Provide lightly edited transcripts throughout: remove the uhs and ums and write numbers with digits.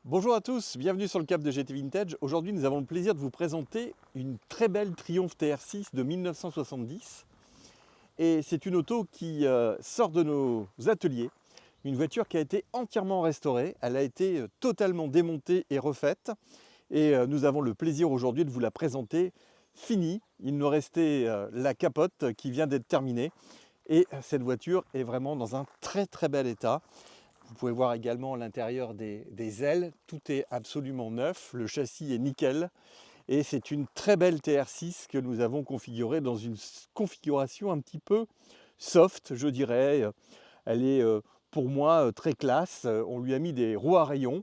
Bonjour à tous, bienvenue sur le Cap de GT Vintage. Aujourd'hui, nous avons le plaisir de vous présenter une très belle Triumph TR6 de 1970. Et c'est une auto qui sort de nos ateliers. Une voiture qui a été entièrement restaurée. Elle a été totalement démontée et refaite. Et nous avons le plaisir aujourd'hui de vous la présenter finie. Il nous restait la capote qui vient d'être terminée. Et cette voiture est vraiment dans un très bel état. Vous pouvez voir également l'intérieur des ailes, tout est absolument neuf, le châssis est nickel et c'est une très belle TR6 que nous avons configurée dans une configuration un petit peu soft, je dirais. Elle est pour moi très classe. On lui a mis des roues à rayons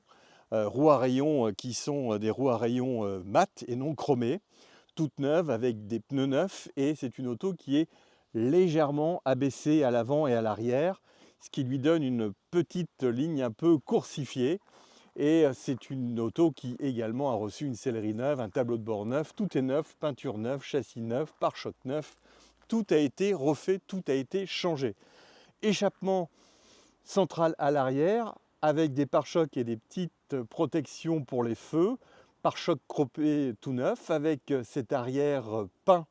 qui sont des roues à rayons mat et non chromées, toutes neuves avec des pneus neufs, et c'est une auto qui est légèrement abaissée à l'avant et à l'arrière, ce qui lui donne une petite ligne un peu coursifiée. Et c'est une auto qui également a reçu une sellerie neuve, un tableau de bord neuf, tout est neuf, peinture neuve, châssis neuf, pare-choc neuf, tout a été refait, tout a été changé. Échappement central à l'arrière avec des pare-chocs et des petites protections pour les feux, pare-choc chromé tout neuf avec cet arrière peint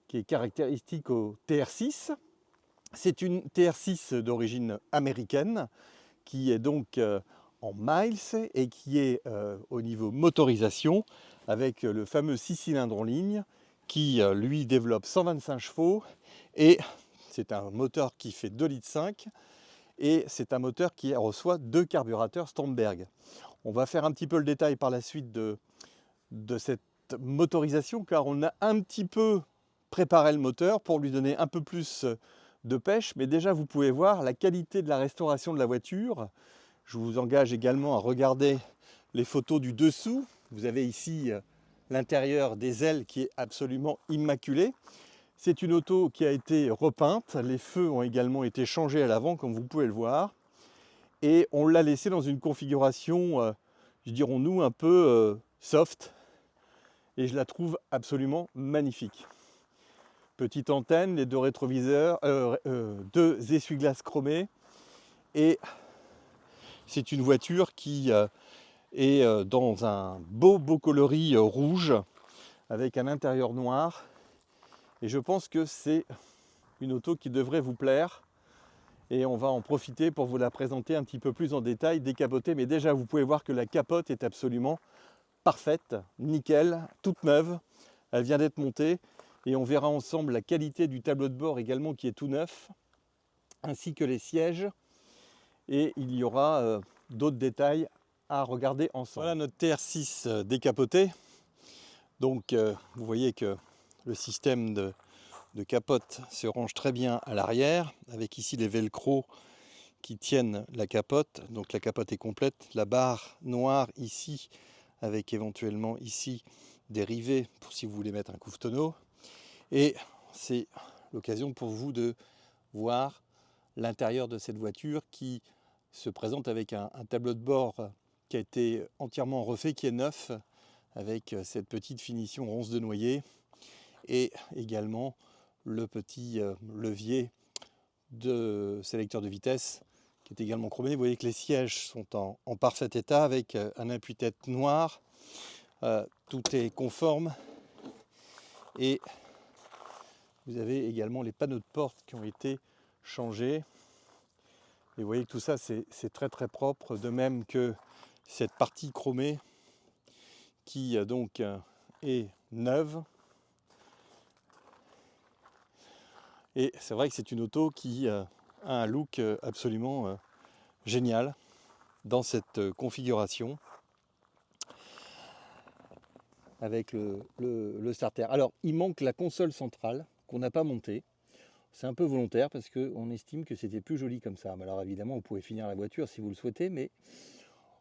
qui est caractéristique au TR6. C'est une TR6 d'origine américaine qui est donc en miles et qui est au niveau motorisation avec le fameux 6 cylindres en ligne qui lui développe 125 chevaux et c'est un moteur qui fait 2,5 litres et c'est un moteur qui reçoit 2 carburateurs Stormberg. On va faire un petit peu le détail par la suite de cette motorisation car on a un petit peu préparé le moteur pour lui donner un peu plus de pêche, mais déjà vous pouvez voir la qualité de la restauration de la voiture. Je vous engage également à regarder les photos du dessous. Vous avez ici l'intérieur des ailes qui est absolument immaculé. C'est une auto qui a été repeinte, les feux ont également été changés à l'avant comme vous pouvez le voir, et on l'a laissé dans une configuration, dirons-nous, un peu soft, et je la trouve absolument magnifique. Petite antenne, les deux rétroviseurs, deux essuie-glaces chromés, et c'est une voiture qui est dans un beau coloris rouge avec un intérieur noir, et je pense que c'est une auto qui devrait vous plaire et on va en profiter pour vous la présenter un petit peu plus en détail, décapotée. Mais déjà vous pouvez voir que la capote est absolument parfaite, nickel, toute neuve, elle vient d'être montée et on verra ensemble la qualité du tableau de bord également qui est tout neuf, ainsi que les sièges, et il y aura d'autres détails à regarder ensemble. Voilà notre TR6 décapotée. Donc vous voyez que le système de capote se range très bien à l'arrière, avec ici les velcro qui tiennent la capote. Donc la capote est complète, la barre noire ici, avec éventuellement ici des rivets pour si vous voulez mettre un couve-tonneau. Et c'est l'occasion pour vous de voir l'intérieur de cette voiture qui se présente avec un tableau de bord qui a été entièrement refait, qui est neuf, avec cette petite finition ronce de noyer et également le petit levier de sélecteur de vitesse qui est également chromé. Vous voyez que les sièges sont en parfait état avec un appuie-tête noir. Tout est conforme et vous avez également les panneaux de porte qui ont été changés. Et vous voyez que tout ça c'est très propre, de même que cette partie chromée qui donc est neuve. Et c'est vrai que c'est une auto qui a un look absolument génial dans cette configuration avec le starter. Alors il manque la console centrale qu'on n'a pas montée. C'est un peu volontaire parce qu'on estime que c'était plus joli comme ça. Alors évidemment vous pouvez finir la voiture si vous le souhaitez, mais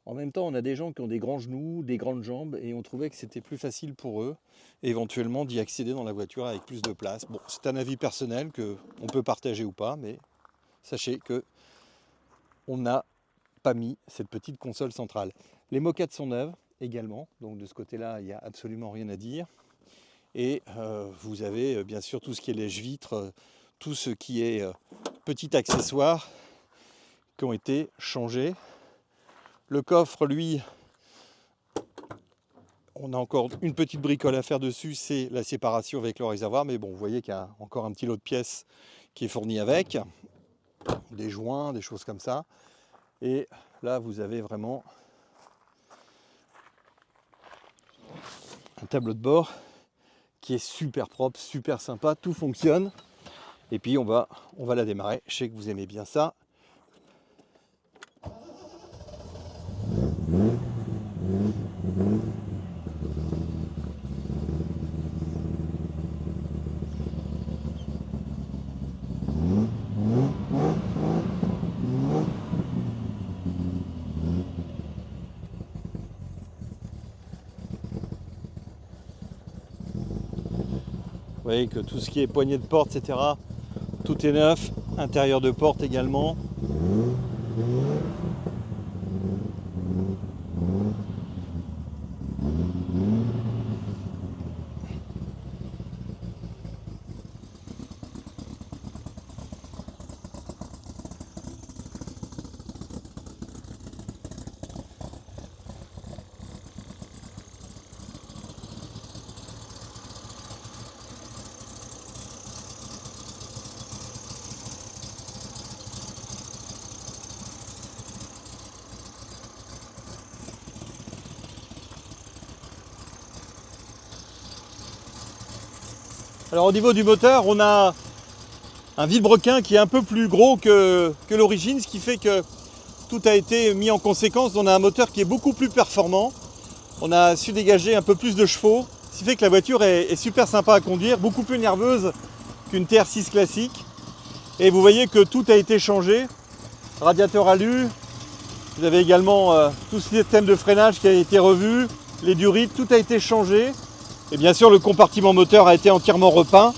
en même temps on a des gens qui ont des grands genoux, des grandes jambes, et on trouvait que c'était plus facile pour eux éventuellement d'y accéder dans la voiture avec plus de place. Bon, c'est un avis personnel qu'on peut partager ou pas, mais sachez que on n'a pas mis cette petite console centrale. Les moquettes sont neuves également, donc de ce côté-là, il n'y a absolument rien à dire. Et vous avez bien sûr tout ce qui est lèche-vitre, tout ce qui est petit accessoire qui ont été changés. Le coffre, lui, on a encore une petite bricole à faire dessus, c'est la séparation avec le réservoir. Mais bon, vous voyez qu'il y a encore un petit lot de pièces qui est fourni avec. Des joints, des choses comme ça. Et là, vous avez vraiment un tableau de bord qui est super propre, super sympa, tout fonctionne. Et puis on va la démarrer. Je sais que vous aimez bien ça. Vous voyez que tout ce qui est poignée de porte, etc., tout est neuf. Intérieur de porte également. Alors au niveau du moteur, on a un vilebrequin qui est un peu plus gros que l'origine, ce qui fait que tout a été mis en conséquence. On a un moteur qui est beaucoup plus performant. On a su dégager un peu plus de chevaux, ce qui fait que la voiture est super sympa à conduire, beaucoup plus nerveuse qu'une TR6 classique. Et vous voyez que tout a été changé. Radiateur alu, vous avez également tout ce système de freinage qui a été revu, les durites, tout a été changé. Et bien sûr, le compartiment moteur a été entièrement repeint.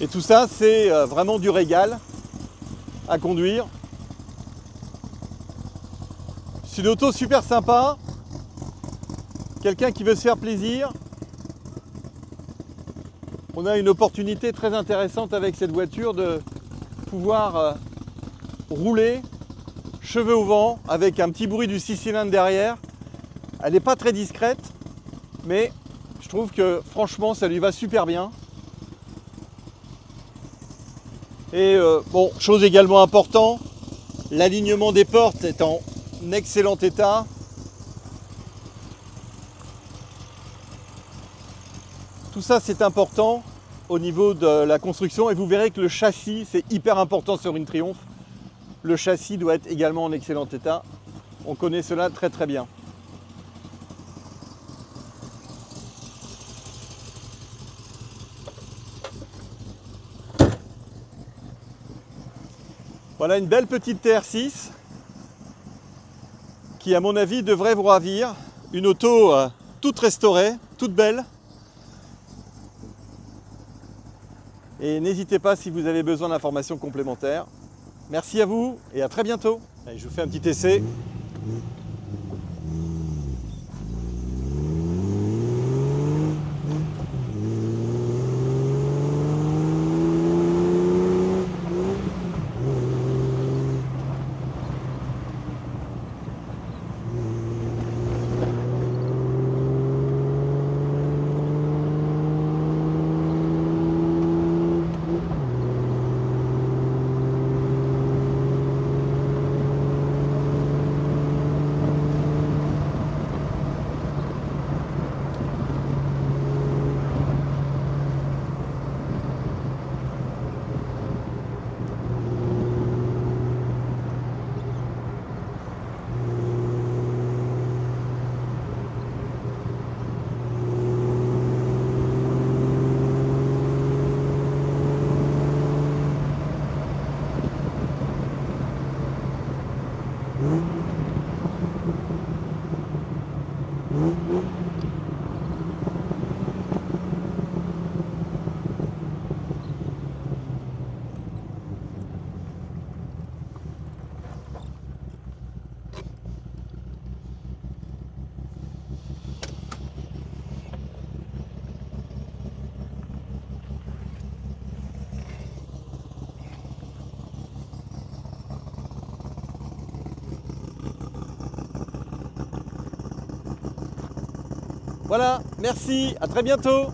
Et tout ça, c'est vraiment du régal à conduire. C'est une auto super sympa. Quelqu'un qui veut se faire plaisir. On a une opportunité très intéressante avec cette voiture de pouvoir rouler, cheveux au vent, avec un petit bruit du 6 cylindres derrière. Elle n'est pas très discrète, mais je trouve que franchement ça lui va super bien. Et bon, chose également importante, l'alignement des portes est en excellent état. Tout ça c'est important au niveau de la construction et vous verrez que le châssis c'est hyper important sur une Triumph. Le châssis doit être également en excellent état. On connaît cela très très bien. Voilà une belle petite TR6 qui à mon avis devrait vous ravir. Une auto toute restaurée, toute belle. Et n'hésitez pas si vous avez besoin d'informations complémentaires. Merci à vous et à très bientôt. Allez, je vous fais un petit essai. Voilà, merci, à très bientôt.